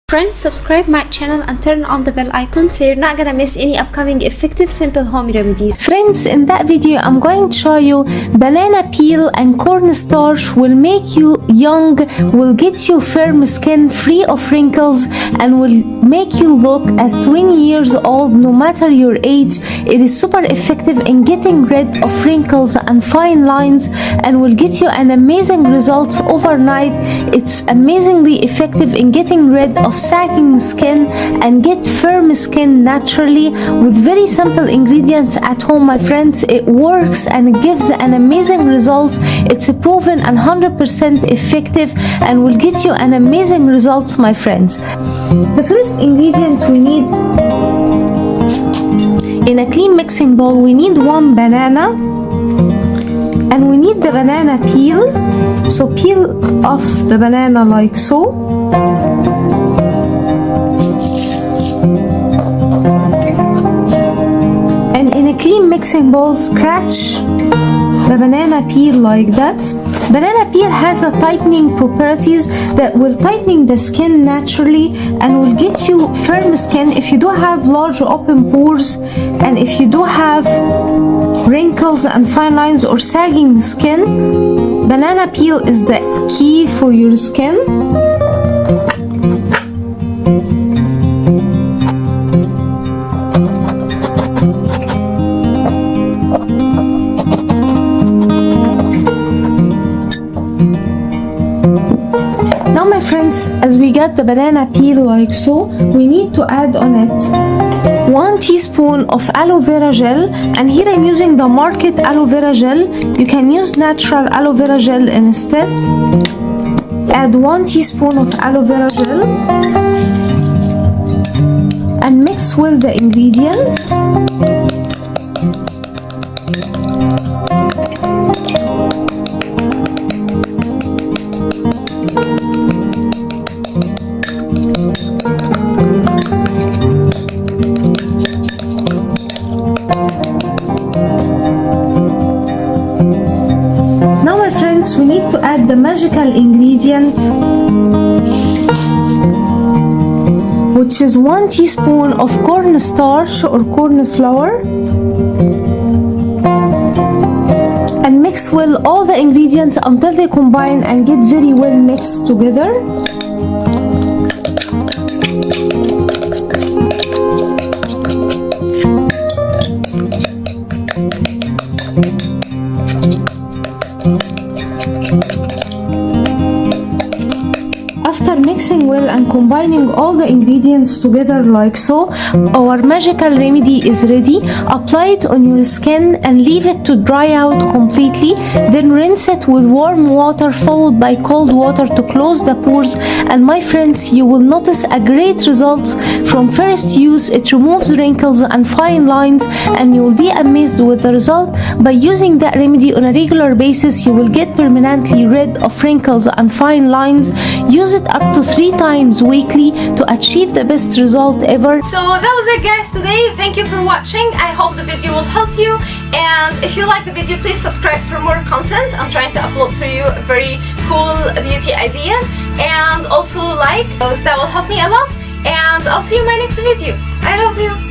Friends, subscribe my channel and turn on the bell icon so you're not gonna miss any upcoming effective simple home remedies. Friends, in that video I'm going to show you banana peel and cornstarch will make you young, will get you firm skin free of wrinkles, and will make you look as 20 years old no matter your age. It is super effective in getting rid of wrinkles and fine lines and will get you an amazing results overnight. It's amazingly effective in getting rid of sagging skin and get firm skin naturally with very simple ingredients at home, my friends. It works and it gives an amazing results. It's proven and 100% effective and will get you an amazing results, my friends. The first ingredient we need in a clean mixing bowl, we need 1 banana and we need the banana peel. So peel off the banana like so. And in a clean mixing bowl, scratch the banana peel like that. Banana peel has a tightening properties that will tightening the skin naturally and will get you firm skin if you do have large open pores and if you do have wrinkles and fine lines or sagging skin. Banana peel is the key for your skin. Now my friends, as we got the banana peel like so, we need to add on it 1 teaspoon of aloe vera gel, and here I'm using the market aloe vera gel. You can use natural aloe vera gel instead. Add 1 teaspoon of aloe vera gel and mix with the ingredients. We need to add the magical ingredient, which is 1 teaspoon of cornstarch or corn flour, and mix well all the ingredients until they combine and get very well mixed together. After mixing well and combining all the ingredients together like so, our magical remedy is ready. Apply it on your skin and leave it to dry out completely. Then rinse it with warm water followed by cold water to close the pores. And my friends, you will notice a great results from first use. It removes wrinkles and fine lines and you will be amazed with the result. By using that remedy on a regular basis, you will get permanently rid of wrinkles and fine lines. Use it up to 3 times weekly to achieve the best result ever. So that was it, guys, today. Thank you for watching. I hope the video will help you, and if you like the video, please subscribe for more content. I'm trying to upload for you very cool beauty ideas, and also like those. That will help me a lot, and I'll see you in my next video. I love you.